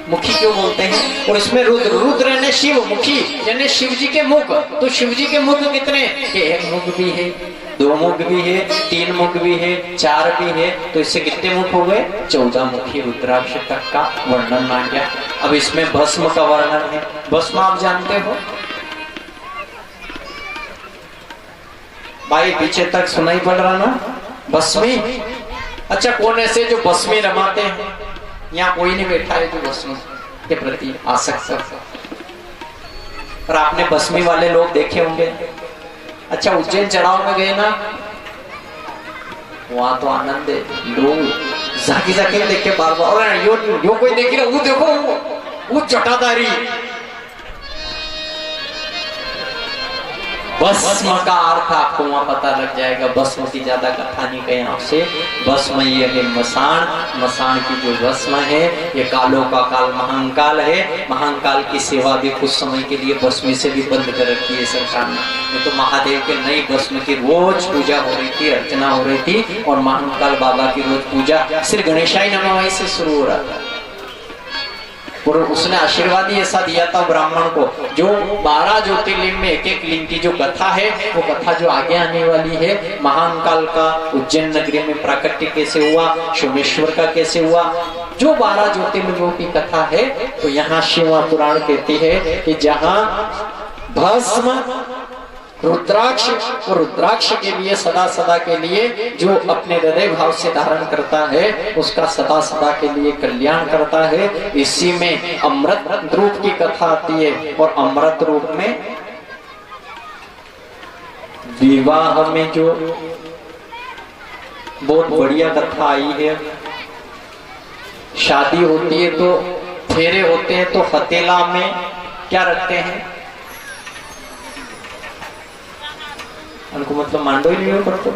मुखी क्यों बोलते हैं? और इसमें रुद्र, रुद्र यानी शिव, मुखी यानी शिव जी के मुख। तो शिव जी के मुख कितने? एक मुख भी है, 2 मुख भी है, 3 मुख भी है, 4 भी है। तो इससे कितने मुख हो गए? 14 मुखी रुद्राक्ष तक का वर्णन आ गया। अब इसमें भस्म का वर्णन है। भस्म आप जानते हो? भाई पीछे तक सुनाई पड़ रहा ना? भस्मी। अच्छा, कौन ऐसे जो भस्मी रमाते हैं? यहाँ कोई नहीं बैठा है जो भस्मी के प्रति आसक्त है। और आपने भस्मी वाले लोग देखे होंगे। अच्छा, उज्जैन चढ़ाव में गए ना, वहां तो आनंद है, लोग जाके जाके देख के बार बार, और यो कोई देख रहा, वो देखो वो जटाधारी। भस्म का अर्थ आपको वहां पता लग जाएगा। भस्म की ज्यादा कथा नहीं कहें आपसे। भस्म ये है मसान, मसान की जो भस्म है ये कालों का काल महाकाल है। महाकाल की सेवा भी कुछ समय के लिए भस्म से भी बंद कर रखी है सरकार ने। ये तो महादेव के नई भस्म की रोज पूजा हो रही थी, अर्चना हो रही थी, और महाकाल बाबा की रोज पूजा श्री गणेशाई नमः से शुरू हो रहा था। और उसने आशीर्वाद ही ऐसा दिया था ब्राह्मण को, जो 12 ज्योतिर्लिंग में एक एक लिंग की जो कथा है, वो कथा जो आगे आने वाली है, महाकाल का उज्जैन नगरी में प्राकट्य कैसे हुआ, सोमेश्वर का कैसे हुआ, जो 12 ज्योतिर्लिंगों की कथा है, तो यहाँ शिव पुराण कहती है कि जहाँ भस्म रुद्राक्ष, और रुद्राक्ष के लिए सदा सदा के लिए जो अपने हृदय भाव से धारण करता है, उसका सदा सदा के लिए कल्याण करता है। इसी में अमृत रूप की कथा आती है, और अमृत रूप में विवाह में जो बहुत बढ़िया कथा आई है। शादी होती है तो फेरे होते हैं, तो हथेला में क्या रखते हैं? उनको मतलब मांडो ही नहीं पड़ता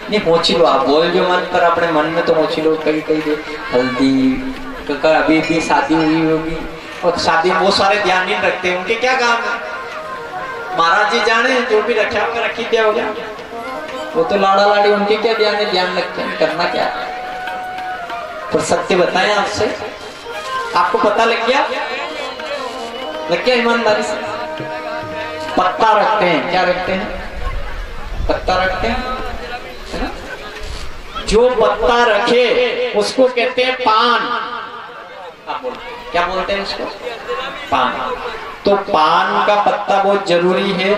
नहीं, मोची लो आप बोल जो मन पर, अपने मन में तो मोची लो। कई कई दे हल्दी का अभी भी शादी हुई होगी, और शादी में बहुत सारे ध्यान नहीं रखते। उनके क्या काम है? महाराज जी जाने, जो भी रखा होगा रखी दिया होगा, वो तो लाड़ा लाड़ी, उनके क्या ध्यान है? ध्यान रखते हैं, करना क्या? पर सत्य बताएं आपसे, आपको पता लग गया? लग गया ईमानदारी से? पत्ता रखते हैं, क्या रखते हैं? पत्ता रखते हैं। जो पत्ता रखे उसको कहते हैं पान। क्या बोलते हैं उसको? पान। तो पान का पत्ता बहुत जरूरी है,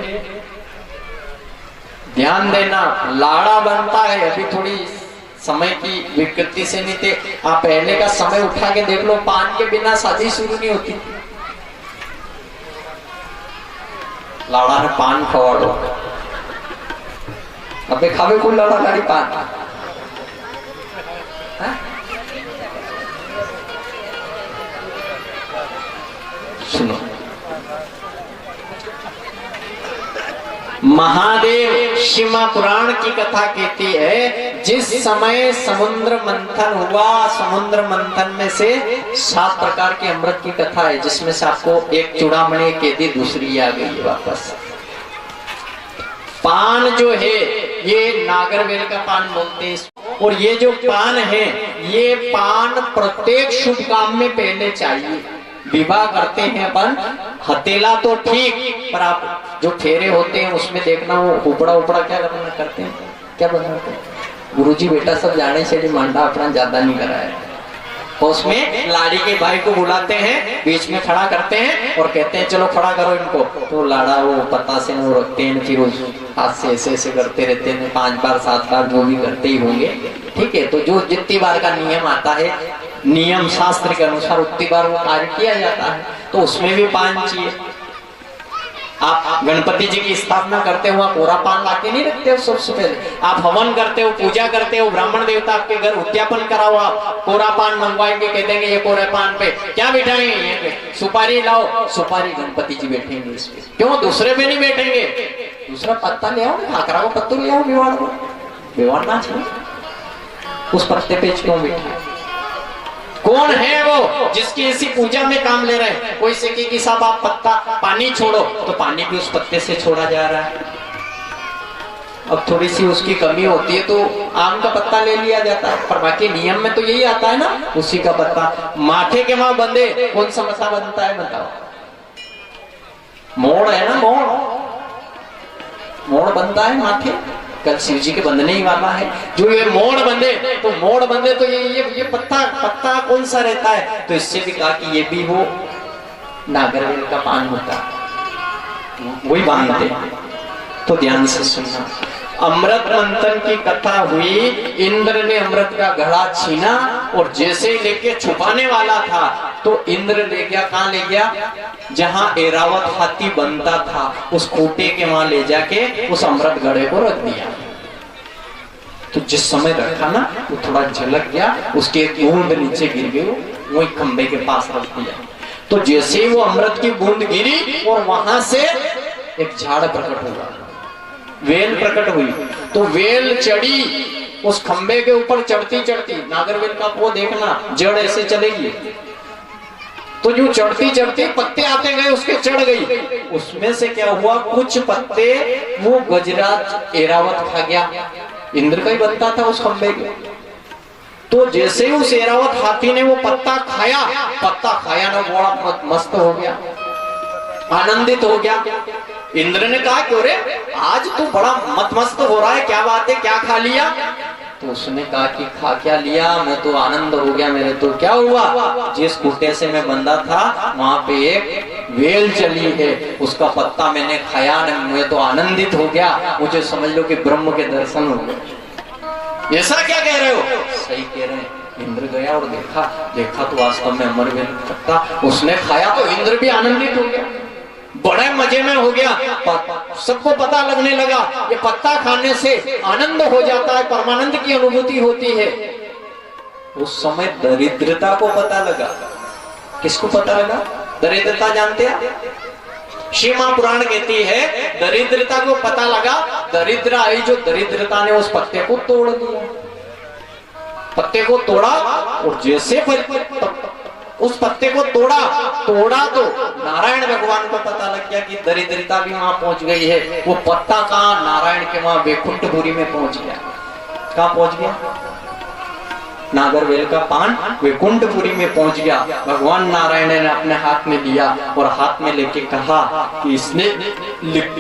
ध्यान देना। लाड़ा बनता है अभी थोड़ी समय की विकृति से, नहीं थे आप पहले का समय उठा के देख लो, पान के बिना शादी शुरू नहीं होती। लाड़ा ने पान खवाड़ो, अबे खावे कोई लाड़ा लाड़ी पान? सुनो, महादेव शिव पुराण की कथा कहती है, जिस समय समुद्र मंथन हुआ, समुद्र मंथन में से 7 प्रकार के अमृत की कथा है, जिसमें से आपको एक चूड़ामणि कह दी, दूसरी आ गई वापस। पान जो है ये नागरवेल का पान बोलते हैं, और ये जो पान है ये पान प्रत्येक शुभ काम में पहले चाहिए। विवाह करते हैं अपन, हथेला तो ठीक, पर आप जो फेरे होते हैं उसमें देखना वो उपड़ा उपड़ा क्या करते हैं, क्या बनाते हैं? गुरुजी बेटा सब जाने से मांडा अपना ज्यादा नहीं कराया, तो उसमें लाड़ी के भाई को बुलाते हैं, बीच में खड़ा करते हैं और कहते हैं चलो खड़ा करो इनको। तो लाड़ा वो पता से वो रखते हैं, फिर उस हाथ से ऐसे ऐसे करते रहते हैं, 5 बार 7 बार जो भी करते ही होंगे, ठीक है। तो जो जितनी बार का नियम आता है, नियम शास्त्र के अनुसार उतनी बार वो कार्य किया जाता है, तो उसमें भी पान चाहिए। आप गणपति जी की स्थापना करते हो, कोरा पान लाके नहीं रखते हो सबसे पहले। आप हवन करते हो, पूजा करते हो, ब्राह्मण देवता आपके घर उद्यापन कराओ, आप कोरा पान मंगवाएंगे, कह देंगे ये कोरे पान पे क्या बिठाएंगे? सुपारी लाओ, सुपारी गणपति जी बैठेंगे इस पे। क्यों दूसरे पे नहीं बैठेंगे? दूसरा पत्ता ले आओ, खाकरा को पत्तू ले आओ, विवाह को विवाह चाहिए, उस पत्ते पे क्यों बैठे? कौन है वो जिसकी इसी पूजा में काम ले रहे हैं? कोई से कि साहब आप पत्ता पानी छोड़ो, तो पानी भी उस पत्ते से छोड़ा जा रहा है। अब थोड़ी सी उसकी कमी होती है तो आम का पत्ता ले लिया जाता है, पर बाकी नियम में तो यही आता है ना, उसी का पत्ता। माथे के वहां बंधे कौन सा मसा बनता है बताओ? मोड़ है ना, मोड़ बनता है माथे, कल शिव जी के बंधने ही वाला है। जो ये मोड़ बंधे, तो मोड़ बंधे तो ये पत्ता कौन सा रहता है? तो इससे भी कहा कि ये भी वो नागरवेल का पान होता है, वही बांधते हैं। तो ध्यान से सुनना। अमृत मंथन की कथा हुई, इंद्र ने अमृत का घड़ा छीना और जैसे ही लेके छुपाने वाला था तो इंद्र ले गया, कहाँ ले गया? जहां ऐरावत हाथी बनता था उस खूंटे के वहां ले जाके उस अमृत घड़े को रख दिया। तो जिस समय रखा ना वो थोड़ा झलक गया, उसके एक बूंद नीचे गिर गई, वही खंबे के पास रख दिया। तो जैसे ही वो अमृत की बूंद गिरी और वहां से एक झाड़ प्रकट हुआ, वेल प्रकट हुई। तो वेल चढ़ी उस खंबे के ऊपर, चढ़ती चढ़ती नागरवेल का वो देखना, जड़ ऐसे चलेगी तो जो चढ़ती चढ़ती पत्ते आते गए उसके चढ़ गई। उसमें से क्या हुआ, कुछ पत्ते वो गजराज ऐरावत खा गया, इंद्र का ही बनता था उस खंबे के। तो जैसे ही उस ऐरावत हाथी ने वो पत्ता खाया ना, बड़ा मस्त हो गया, आनंदित हो गया। इंद्र ने कहा क्यों रे, आज तू बड़ा मस्त हो रहा है, क्या बात है, क्या खा लिया? तो उसने कहा कि खा क्या लिया, मैं तो आनंद हो गया मेरे। तो क्या हुआ, जिस खूंटे से मैं बंधा था वहां पे एक वेल चली है, उसका पत्ता मैंने खाया, मैं तो आनंदित हो गया, मुझे समझ लो कि ब्रह्म के दर्शन हो गए। ऐसा क्या कह रहे हो? सही कह रहे हैं। इंद्र गया और देखा तो वास्तव में अमरवेल पत्ता उसने खाया, तो इंद्र भी आनंदित हो गया, बड़े मजे में हो गया। सबको पता लगने लगा ये पत्ता खाने से आनंद हो जाता है, परमानंद की अनुभूति होती है। उस समय दरिद्रता को पता लगा। किसको पता लगा? दरिद्रता जानते हैं? शिव महापुराण कहती है दरिद्रता को पता लगा, दरिद्र आई जो दरिद्रता ने उस पत्ते को तोड़ दिया, पत्ते को तोड़ा और जैसे उस पत्ते को तोड़ा तो नारायण भगवान को पता लग गया कि दरिद्रता भी वहां पहुंच गई है। वो पत्ता कहां? नारायण के वहां वैकुंठपुरी में पहुंच गया। कहां पहुंच गया? नागरवेल का पान वैकुंठपुरी में पहुंच गया। भगवान नारायण ने अपने हाथ में लिया और हाथ में लेके कहा कि इसने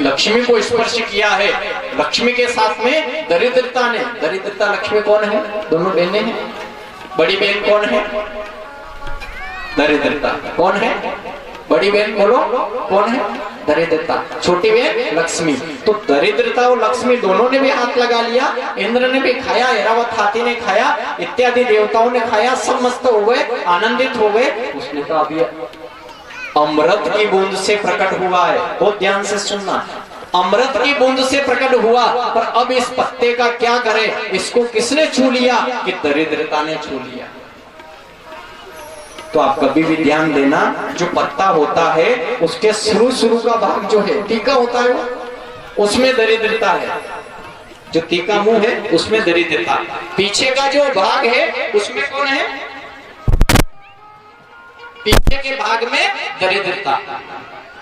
लक्ष्मी को स्पर्श किया है। लक्ष्मी के साथ में दरिद्रता ने, दरिद्रता लक्ष्मी कौन है? दोनों बहनें हैं। बड़ी बहन कौन है? दरिद्रता। कौन है? बड़ी बहन बोलो, कौन है? दरिद्रता। छोटी बहन लक्ष्मी। तो दरिद्रता और लक्ष्मी दोनों ने भी हाथ लगा लिया। इंद्र ने भी खाया, ऐरावत हाथी ने खाया, इत्यादि देवताओं ने खाया, सब मस्त हो गए, आनंदित हो गए। उसने कहा अभी अमृत की बूंद से प्रकट हुआ है, बहुत ध्यान से सुनना, अमृत की बूंद से प्रकट हुआ, पर अब इस पत्ते का क्या करें? इसको किसने छू लिया? कि दरिद्रता ने छू लिया। तो आप कभी भी ध्यान देना, जो पत्ता होता है उसके शुरू का भाग जो है, टीका होता है, उसमें दरिद्रता है। जो टीका मुंह है उसमें दरिद्रता, पीछे का जो भाग है उसमें कौन है? पीछे के भाग में दरिद्रता,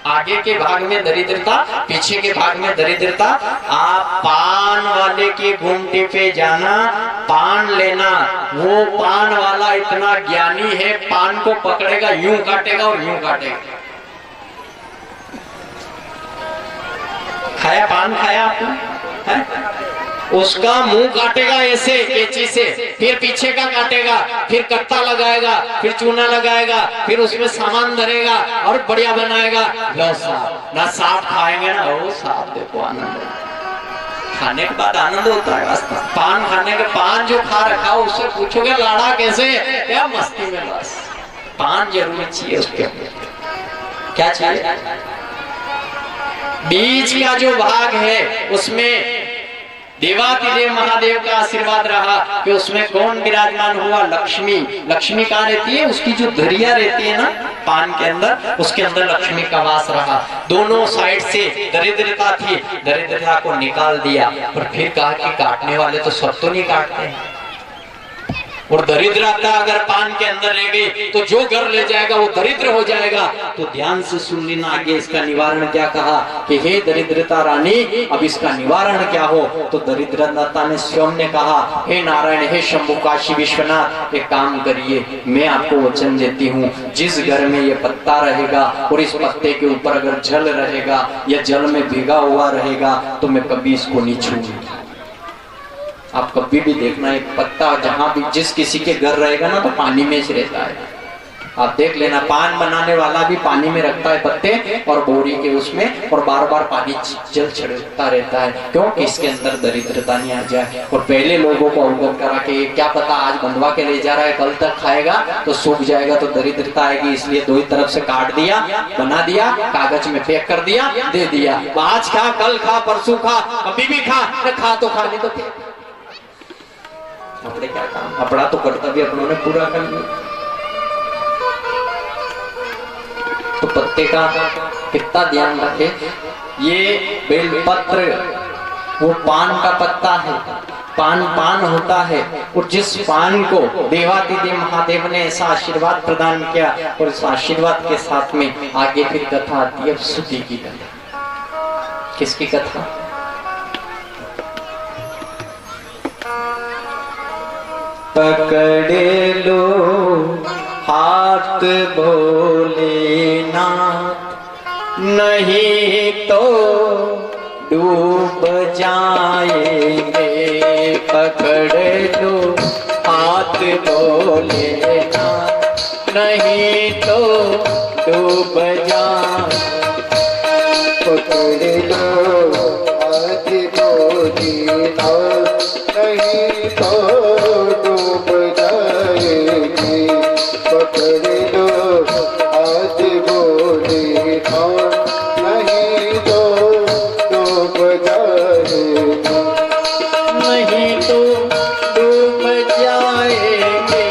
आगे के भाग में दरिद्रता, पीछे के भाग में दरिद्रता। आप पान वाले के घूमटे पे जाना, पान लेना, वो पान वाला इतना ज्ञानी है, पान को पकड़ेगा, यूं काटेगा और यूं काटेगा। खाया पान, खाया आपने? उसका मुंह काटेगा ऐसे कैंची से, फिर पीछे का काटेगा, फिर कट्टा लगाएगा, फिर चूना लगाएगा, फिर उसमें सामान धरेगा और बढ़िया बनाएगा। लो साहब ना, साफ खाएंगे ना, वो साफ देखो आनंद, खाने के बाद आनंद होता है। पान खाने के, पान जो खा रखा उससे पूछोगे लाड़ा कैसे, क्या मस्ती में, बस पान जरूर चाहिए उसके अंदर। क्या चाहिए? बीच का जो भाग है उसमें देवातिदेव महादेव का आशीर्वाद रहा कि उसमें कौन विराजमान हुआ? लक्ष्मी। लक्ष्मी कहाँ रहती है? उसकी जो धरिया रहती है ना पान के अंदर, उसके अंदर लक्ष्मी का वास रहा। दोनों साइड से दरिद्रता थी, दरिद्रता को निकाल दिया, पर फिर कहा कि काटने वाले तो सब तो नहीं काटते हैं, और दरिद्रता अगर पान के अंदर रह गई तो जो घर ले जाएगा वो दरिद्र हो जाएगा। तो ध्यान से सुन लेना, आगे इसका निवारण क्या कहा कि हे दरिद्रता रानी, अब इसका निवारण क्या हो? तो दरिद्रता ने स्वयं ने कहा, हे नारायण, हे शंभु काशी विश्वनाथ, एक काम करिए, मैं आपको वचन देती हूँ, जिस घर में ये पत्ता रहेगा और इस पत्ते के ऊपर अगर जल रहेगा या जल में भीगा हुआ रहेगा तो मैं कभी इसको नहीं छूऊंगी। आप कभी भी देखना, एक पत्ता जहां भी जिस किसी के घर रहेगा ना तो पानी में से रहता है, आप देख लेना, पान बनाने वाला भी पानी में रखता है पत्ते और बोरी के उसमें, और बार बार पानी जल छिड़कता रहता है, क्यों कि इसके अंदर दरिद्रता नहीं आ जाए। और पहले लोगों को अवगत करा कि क्या पता आज बंधवा के ले जा रहा है, कल तक खाएगा तो सूख जाएगा तो दरिद्रता आएगी, इसलिए दो ही तरफ से काट दिया, बना दिया, कागज में पैक कर दिया, दे दिया। आज खा, कल खा, परसों खा, कभी भी खा, न खा तो खा, नहीं तो क्या। अपने क्या काम, अपना तो कर्तव्य अपनों ने पूरा कर लिया। तो पत्ते का कितना ध्यान रखे। ये बेलपत्र वो पान का पत्ता है, पान होता है, और जिस पान को देवादिदेव महादेव ने ऐसा आशीर्वाद प्रदान किया, और इस आशीर्वाद के साथ में आगे फिर कथा आती है स्तुति की कथा। किसकी कथा? पकड़े लो हाथ भोलेनाथ, नहीं तो डूब जाएंगे। पकड़ लो हाथ भोलेनाथ, नहीं तो डूब जाएंगे। पकड़ लो हाथ भोलेनाथ, नहीं तो डूब जाएगी। पकड़ लो हाथ भोलेनाथ, नहीं तो डूब जाएगी। नहीं तो डूब जाएंगे,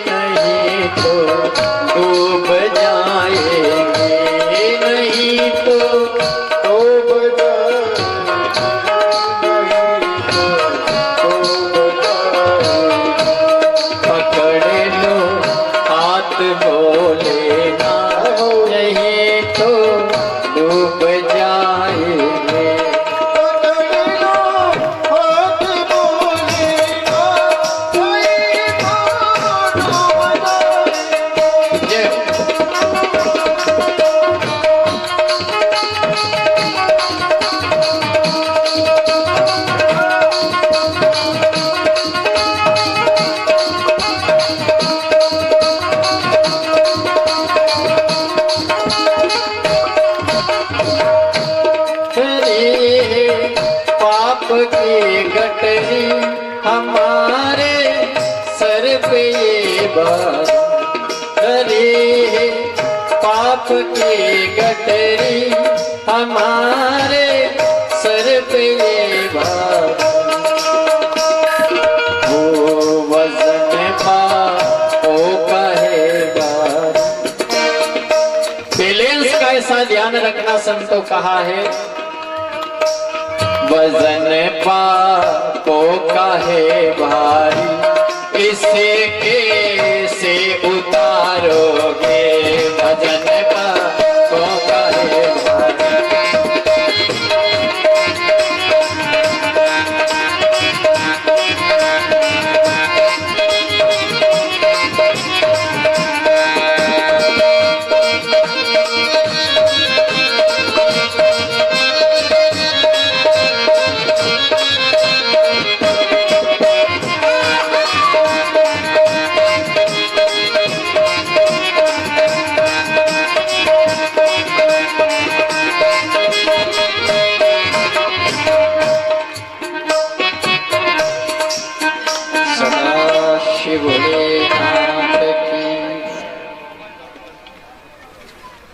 नहीं तो डूब जाएंगे, नहीं तो डूब जाएगी, डूब जाएगी। पकड़ लो हाथ भोलेनाथ, नहीं तो डूब जाएंगे। पाप की गठरी हमारे सर पे ये बात धरी, पाप की गठरी हमारे सर पे ये बात। वो वजन पापों का है भार। बैलेंस का ऐसा ध्यान रखना संतों कहा है, वजन पापों का है भारी, इसे कैसे उतारोगे। वजन पापों का है भारी,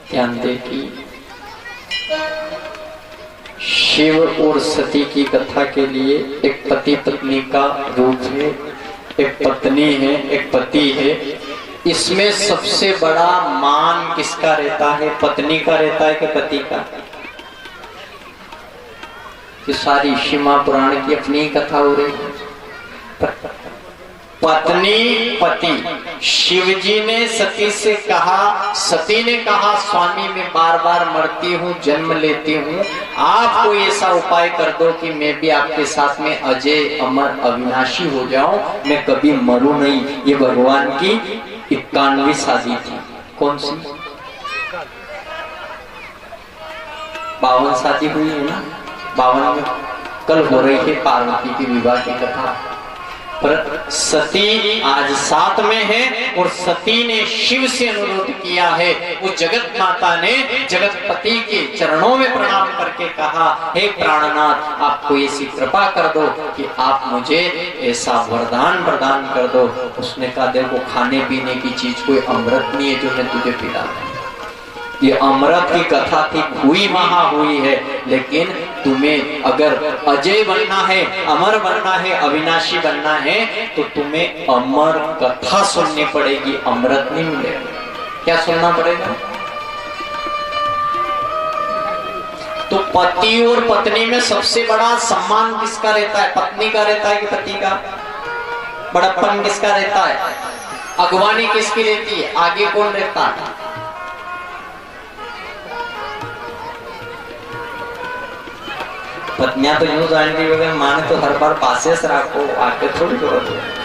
ध्यान दे कि शिव और सती की कथा के लिए एक पति पत्नी का रूप है, एक पत्नी है, एक पति है। इसमें सबसे बड़ा मान किसका रहता है? पत्नी का रहता है कि पति का? कि सारी शिव पुराण की अपनी कथा हो रही है। पत्नी पति, शिव जी ने सती से कहा, सती ने कहा स्वामी मैं बार बार मरती हूँ, जन्म लेती हूँ, आप कोई ऐसा उपाय कर दो कि मैं भी आपके साथ में अजय अमर अविनाशी हो जाऊं, मैं कभी मरूं नहीं। ये भगवान की 51वीं शादी थी। कौन सी? 52 शादी हुई है ना, 52 में कल हो रही है पार्वती की विवाह की कथा। पर सती आज साथ में है और सती ने शिव से अनुरोध किया है। वो जगत माता ने जगतपति के चरणों में प्रणाम करके कहा, हे प्राणनाथ, आपको ऐसी कृपा कर दो कि आप मुझे ऐसा वरदान प्रदान कर दो। उसने कहा, देखो खाने पीने की चीज कोई अमृत नहीं है जो मैं तुझे पिला। ये अमृत की कथा थी, हुई वहां हुई है, लेकिन तुम्हें अगर अजय बनना है, अमर बनना है, अविनाशी बनना है, तो तुम्हें अमर कथा सुननी पड़ेगी, अमृत नहीं मिलेगा। क्या सुनना पड़ेगा? तो पति और पत्नी में सबसे बड़ा सम्मान किसका रहता है? पत्नी का रहता है कि पति का? बड़प्पन किसका रहता है? अगवानी किसकी रहती है? आगे कौन रहता है? पत्नियां तो यूं जानती है, माने तो हर बार पासे से रखो, आके थोड़ी जरूरत है।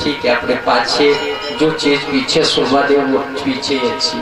ठीक है, अपने पाछे जो चीज पीछे शोभा दे वो पीछे अच्छी।